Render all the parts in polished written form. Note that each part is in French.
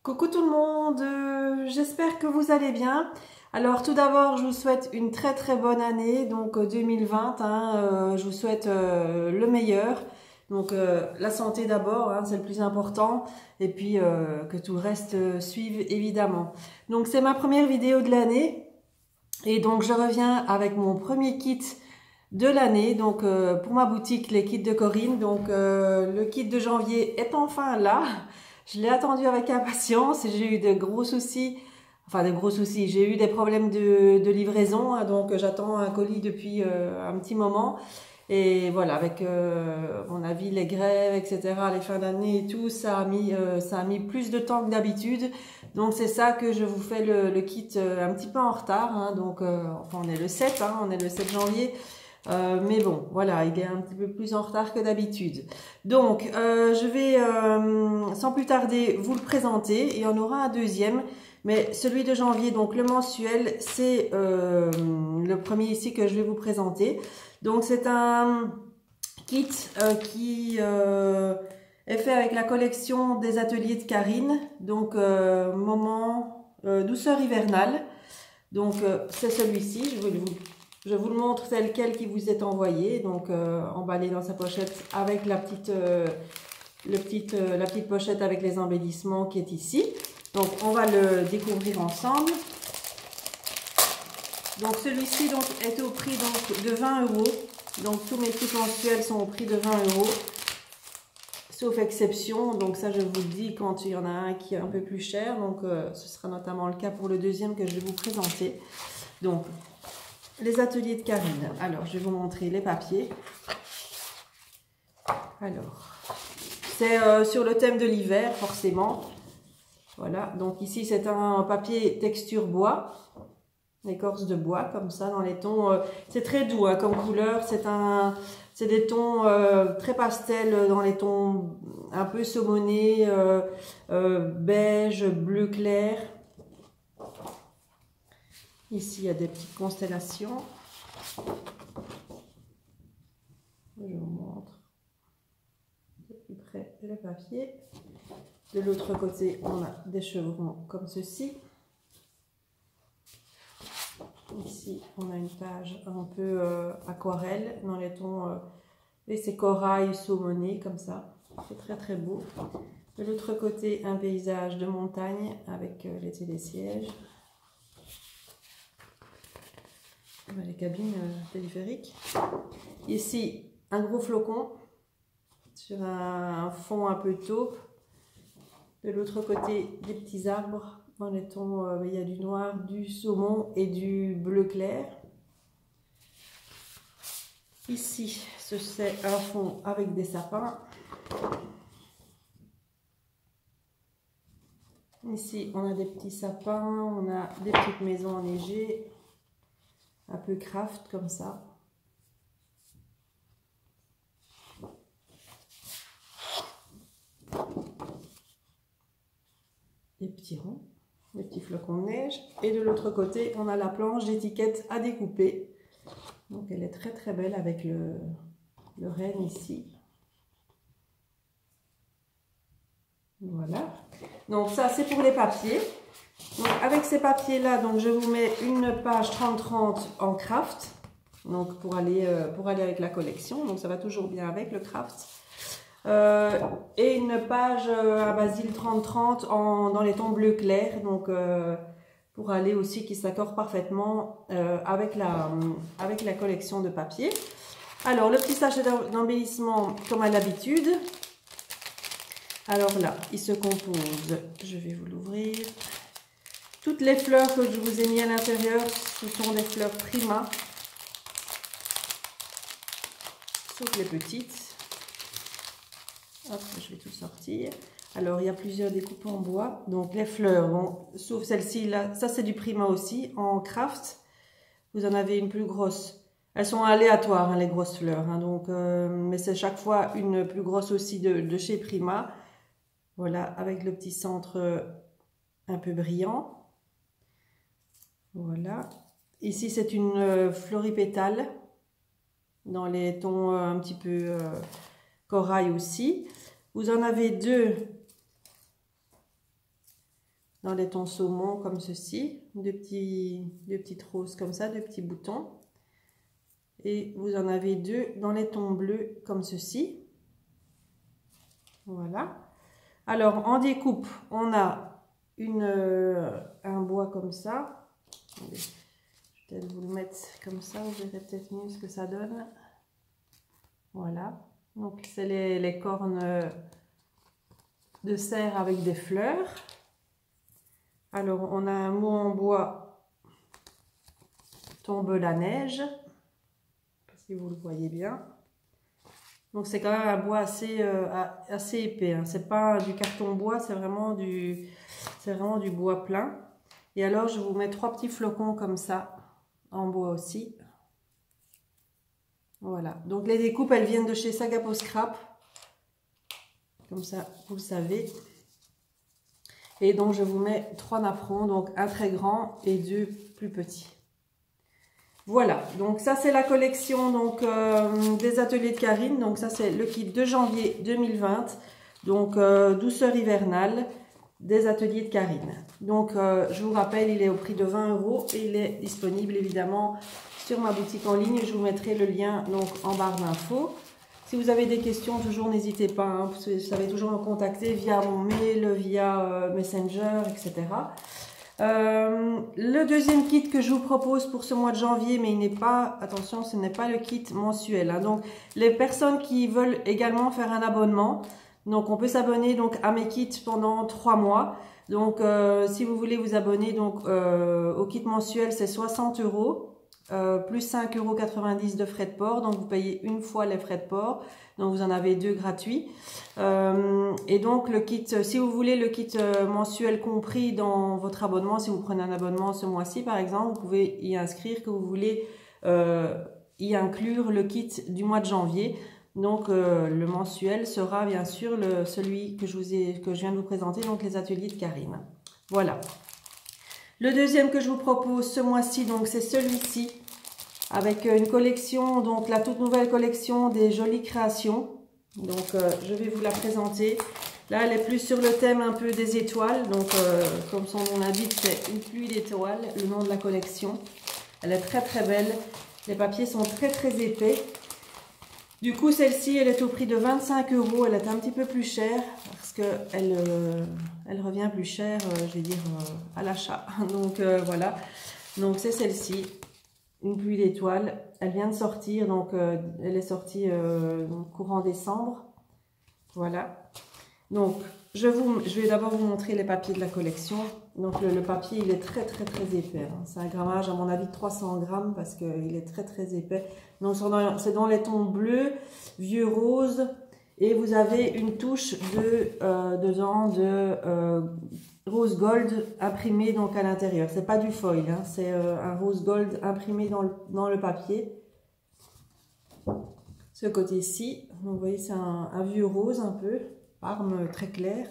Coucou tout le monde, j'espère que vous allez bien. Alors tout d'abord, je vous souhaite une très très bonne année, donc 2020. Je vous souhaite le meilleur. Donc la santé d'abord, c'est le plus important, et puis que tout le reste suive évidemment. Donc c'est ma première vidéo de l'année, et donc je reviens avec mon premier kit de l'année. Donc pour ma boutique, les kits de Corinne. Donc le kit de janvier est enfin là. Je l'ai attendu avec impatience et j'ai eu de gros soucis. Enfin, de gros soucis. J'ai eu des problèmes de livraison, donc j'attends un colis depuis un petit moment. Et voilà, avec mon avis, les grèves, etc., les fins d'année et tout, ça a mis plus de temps que d'habitude. Donc c'est ça que je vous fais le kit un petit peu en retard. Donc enfin, on est le 7, on est le 7 janvier. Mais bon, voilà, il est un petit peu plus en retard que d'habitude. Donc, je vais, sans plus tarder, vous le présenter. Et il y en aura un deuxième. Mais celui de janvier, donc le mensuel, c'est le premier ici que je vais vous présenter. Donc, c'est un kit qui est fait avec la collection des ateliers de Karine. Donc, moment douceur hivernale. Donc, c'est celui-ci. Je vous le montre tel quel qui vous est envoyé, donc emballé dans sa pochette avec la petite pochette avec les embellissements qui est ici. Donc on va le découvrir ensemble. Donc celui-ci est au prix donc, de 20 €. Donc tous mes kits mensuels sont au prix de 20 €. Sauf exception, donc ça je vous le dis quand il y en a un qui est un peu plus cher. Donc ce sera notamment le cas pour le deuxième que je vais vous présenter. Donc les ateliers de Karine. Alors, je vais vous montrer les papiers. Alors, c'est sur le thème de l'hiver, forcément. Voilà, donc ici, c'est un papier texture bois, écorce de bois, comme ça, dans les tons... c'est très doux comme couleur, c'est des tons très pastels, dans les tons un peu saumonés, beige, bleu clair. Ici, il y a des petites constellations. Je vous montre de plus près le papier. De l'autre côté, on a des chevrons comme ceci. Ici, on a une page un peu aquarelle dans les tons et c'est corail saumoné comme ça. C'est très très beau. De l'autre côté, un paysage de montagne avec les télésièges. Les cabines téléphériques. Ici, un gros flocon sur un fond un peu taupe. De l'autre côté, des petits arbres dans les tons, il y a du noir, du saumon et du bleu clair. Ici, c'est un fond avec des sapins. Ici, on a des petits sapins, on a des petites maisons enneigées. Un peu craft comme ça. Des petits ronds, des petits flocons de neige. Et de l'autre côté, on a la planche d'étiquette à découper. Donc elle est très très belle avec le renne ici. Voilà. Donc ça c'est pour les papiers. Donc avec ces papiers là, donc je vous mets une page 30-30 en craft. Donc pour aller avec la collection. Donc ça va toujours bien avec le craft. Et une page à Basile 30-30 dans les tons bleu clair. Donc pour aller aussi qui s'accorde parfaitement avec la collection de papier. Alors le petit sachet d'embellissement comme à l'habitude. Alors là, il se compose, je vais vous l'ouvrir. Toutes les fleurs que je vous ai mis à l'intérieur, ce sont des fleurs Prima. Sauf les petites. Hop, je vais tout sortir. Alors, il y a plusieurs découpes en bois. Donc, les fleurs, bon, sauf celle-ci, là, ça c'est du Prima aussi, en craft. Vous en avez une plus grosse. Elles sont aléatoires, les grosses fleurs. Donc, mais c'est chaque fois une plus grosse aussi de chez Prima. Voilà, avec le petit centre un peu brillant. Voilà. Ici, c'est une floripétale dans les tons un petit peu corail aussi. Vous en avez deux dans les tons saumon comme ceci, deux petites roses comme ça, deux petits boutons. Et vous en avez deux dans les tons bleus comme ceci. Voilà. Alors en découpe, on a un bois comme ça. Attendez, je vais peut-être vous le mettre comme ça, vous verrez peut-être mieux ce que ça donne. Voilà. Donc c'est les cornes de cerf avec des fleurs. Alors on a un mot en bois, tombe la neige. Je sais pas si vous le voyez bien. Donc c'est quand même un bois assez épais, hein. C'est pas du carton bois, c'est vraiment du bois plein. Et alors je vous mets 3 petits flocons comme ça en bois aussi. Voilà. Donc les découpes, elles viennent de chez Sagapo Scrap. Comme ça, vous le savez. Et donc je vous mets 3 napperons, donc un très grand et 2 plus petits. Voilà, donc ça c'est la collection donc, des ateliers de Karine. Donc ça c'est le kit de janvier 2020. Donc douceur hivernale des ateliers de Karine. Donc je vous rappelle, il est au prix de 20 € et il est disponible évidemment sur ma boutique en ligne. Je vous mettrai le lien donc en barre d'infos. Si vous avez des questions, toujours n'hésitez pas, hein, vous savez toujours me contacter via mon mail, via Messenger, etc. Le deuxième kit que je vous propose pour ce mois de janvier, mais il n'est pas, attention, ce n'est pas le kit mensuel, hein. Donc les personnes qui veulent également faire un abonnement, donc on peut s'abonner donc à mes kits pendant 3 mois. Donc si vous voulez vous abonner donc au kit mensuel, c'est 60 €. Plus 5,90 € de frais de port, donc vous payez une fois les frais de port, donc vous en avez 2 gratuits. Et donc le kit, si vous voulez le kit mensuel compris dans votre abonnement, si vous prenez un abonnement ce mois-ci par exemple, vous pouvez y inscrire que vous voulez y inclure le kit du mois de janvier. Donc le mensuel sera bien sûr celui que je viens de vous présenter, donc les ateliers de Karine. Voilà. Le deuxième que je vous propose ce mois-ci, donc c'est celui-ci, avec une collection, donc la toute nouvelle collection des jolies créations. Donc je vais vous la présenter. Là, elle est plus sur le thème un peu des étoiles. Donc comme son nom l'indique, c'est une pluie d'étoiles, le nom de la collection. Elle est très très belle. Les papiers sont très très épais. Du coup, celle-ci, elle est au prix de 25 €. Elle est un petit peu plus chère parce qu'elle elle revient plus chère, je vais dire, à l'achat. Donc, voilà. Donc, c'est celle-ci, une pluie d'étoiles. Elle vient de sortir, donc elle est sortie courant décembre. Voilà. Donc, je vais d'abord vous montrer les papiers de la collection. Donc, le papier, il est très, très, très épais, hein. C'est un grammage, à mon avis, de 300 grammes parce qu'il est très, très épais. Donc, c'est dans les tons bleus, vieux rose. Et vous avez une touche dedans de rose gold imprimé donc à l'intérieur. C'est pas du foil, hein, c'est un rose gold imprimé dans le papier. Ce côté-ci, vous voyez, c'est un vieux rose un peu. Parme très clair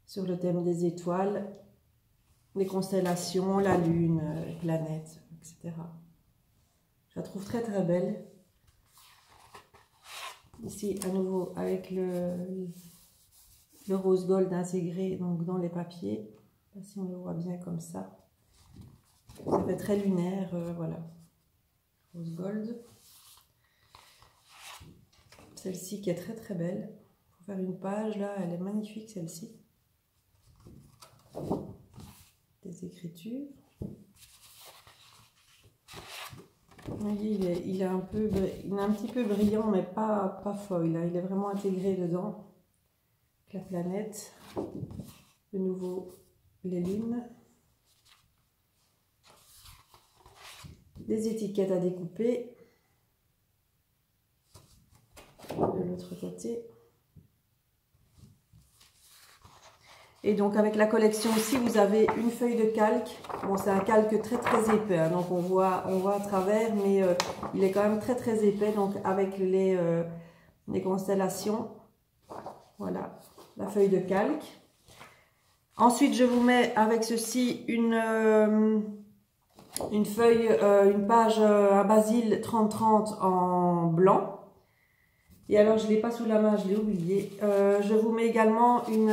sur le thème des étoiles, les constellations, la lune, les planètes, etc. Je la trouve très très belle. Ici à nouveau avec le rose gold intégré donc dans les papiers. Si on le voit bien comme ça, ça fait très lunaire, voilà. Rose gold. Celle-ci qui est très très belle. Pour faire une page, là, elle est magnifique celle-ci. Des écritures. Vous voyez, il est un petit peu brillant, mais pas foil, là. Il est vraiment intégré dedans. La planète. De nouveau, les lunes. Des étiquettes à découper. De l'autre côté. Et donc avec la collection aussi, vous avez une feuille de calque. Bon, c'est un calque très très épais, hein, donc on voit à travers, mais il est quand même très très épais. Donc avec les constellations, voilà la feuille de calque. Ensuite, je vous mets avec ceci une feuille, une page à Basile 30-30 en blanc. Et alors, je ne l'ai pas sous la main, je l'ai oublié. Je vous mets également une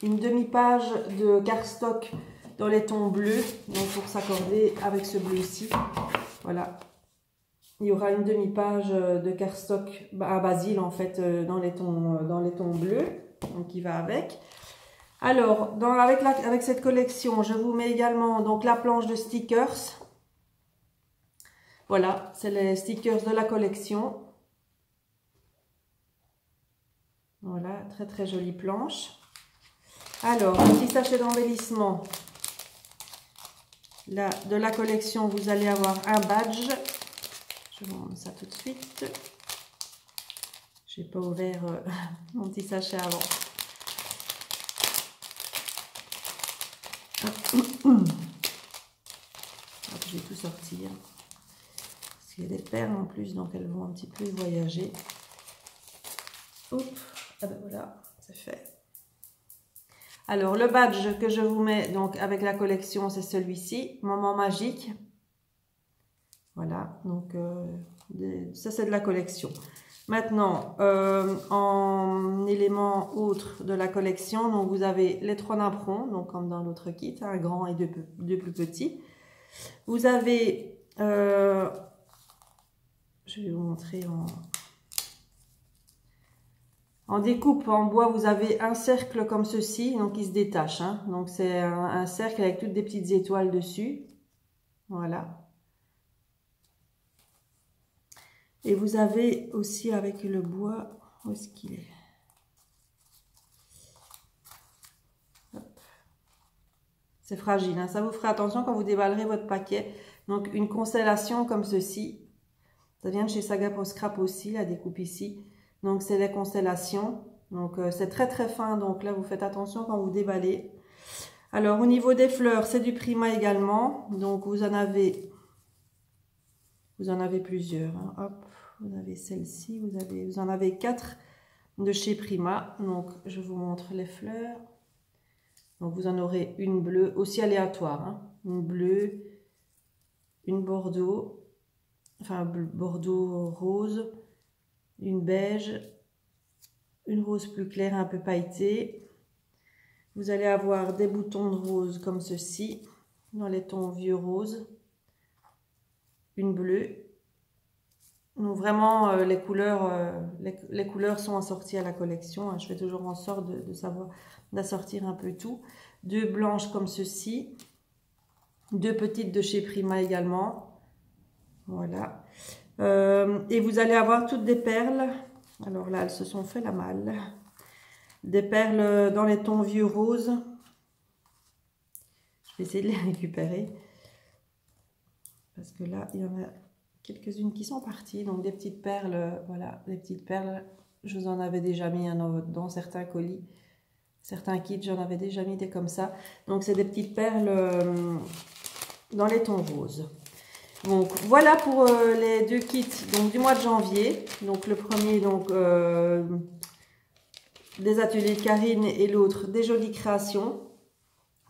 demi-page de cardstock dans les tons bleus, donc pour s'accorder avec ce bleu-ci. Voilà. Il y aura une demi-page de cardstock à basil, en fait, dans les tons bleus, donc qui va avec. Alors, avec cette collection, je vous mets également donc la planche de stickers. Voilà, c'est les stickers de la collection. Voilà, très très jolie planche. Alors, un petit sachet d'embellissement. Là, de la collection, vous allez avoir un badge. Je vous montre ça tout de suite. Je n'ai pas ouvert mon petit sachet avant. Hop, je vais tout sortir. Parce qu'il y a des perles en plus, donc elles vont un petit peu voyager. Oups, ah ben voilà, c'est fait. Alors, le badge que je vous mets donc avec la collection, c'est celui-ci, Moment Magique. Voilà, donc ça c'est de la collection. Maintenant, en élément autre de la collection, donc vous avez les 3 napperons, donc comme dans l'autre kit, un grand et deux plus petits. Vous avez, je vais vous montrer en découpe en bois, vous avez un cercle comme ceci, donc il se détache. Hein. Donc c'est un cercle avec toutes des petites étoiles dessus. Voilà. Et vous avez aussi avec le bois, où est-ce qu'il est? C'est fragile, hein. Ça vous fera attention quand vous déballerez votre paquet. Donc une constellation comme ceci. Ça vient de chez Saga Pro Scrap aussi, la découpe ici. Donc c'est les constellations. Donc c'est très très fin. Donc là vous faites attention quand vous déballez. Alors au niveau des fleurs, c'est du Prima également. Donc vous en avez plusieurs. Hein. Hop, vous avez celle-ci, vous en avez 4 de chez Prima. Donc je vous montre les fleurs. Donc vous en aurez une bleue, aussi aléatoire. Hein. Une bleue, une bordeaux, enfin bordeaux rose, une beige, une rose plus claire, un peu pailletée. Vous allez avoir des boutons de rose comme ceci, dans les tons vieux rose, une bleue. Donc vraiment, les couleurs sont assorties à la collection. Hein. Je fais toujours en sorte d'assortir un peu tout. 2 blanches comme ceci, 2 petites de chez Prima également. Voilà. Et vous allez avoir toutes des perles. Alors là, elles se sont fait la malle. Des perles dans les tons vieux rose. Je vais essayer de les récupérer. Parce que là, il y en a quelques-unes qui sont parties. Donc des petites perles, voilà, des petites perles. Je vous en avais déjà mis dans certains colis. Certains kits, j'en avais déjà mis des comme ça. Donc c'est des petites perles dans les tons roses. Donc voilà pour les 2 kits donc, du mois de janvier. Donc le premier donc des ateliers de Karine et l'autre des jolies créations.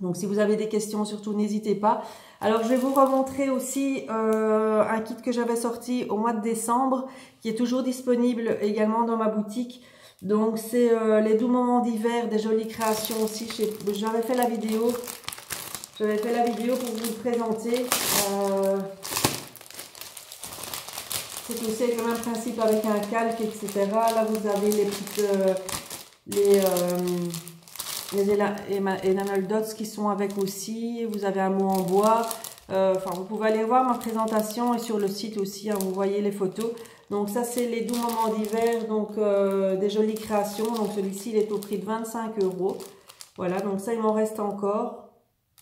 Donc si vous avez des questions surtout n'hésitez pas. Alors je vais vous remontrer aussi un kit que j'avais sorti au mois de décembre qui est toujours disponible également dans ma boutique. Donc c'est les doux moments d'hiver des jolies créations aussi. J'avais fait la vidéo. J'avais fait la vidéo pour vous le présenter. C'est aussi avec le même principe avec un calque, etc. Là, vous avez les petites, les enamel dots qui sont avec aussi. Vous avez un mot en bois. Enfin, vous pouvez aller voir ma présentation et sur le site aussi, hein, vous voyez les photos. Donc ça, c'est les doux moments d'hiver, donc des jolies créations. Donc celui-ci, il est au prix de 25 €. Voilà, donc ça, il m'en reste encore.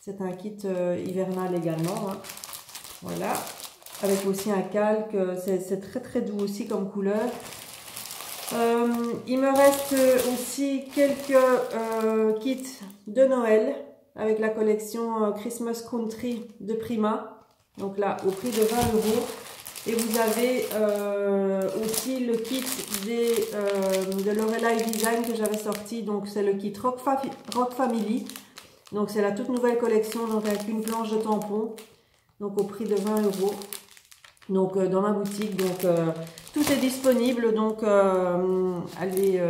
C'est un kit hivernal également. Hein. Voilà. Avec aussi un calque, c'est très très doux aussi comme couleur. Il me reste aussi quelques kits de Noël avec la collection Christmas Country de Prima. Donc là, au prix de 20 €. Et vous avez aussi le kit de Lorelai Design que j'avais sorti. Donc c'est le kit Rock Family. Donc c'est la toute nouvelle collection donc avec une planche de tampons. Donc au prix de 20 €. Donc dans ma boutique, donc tout est disponible, donc allez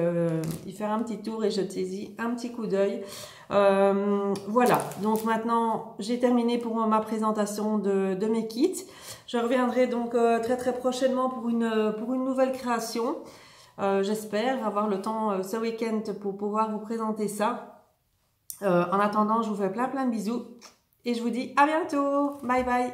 y faire un petit tour et jetez-y un petit coup d'œil. Voilà, donc maintenant j'ai terminé pour ma présentation de mes kits. Je reviendrai donc très très prochainement pour une nouvelle création. J'espère avoir le temps ce week-end pour pouvoir vous présenter ça. En attendant, je vous fais plein de bisous et je vous dis à bientôt. Bye bye.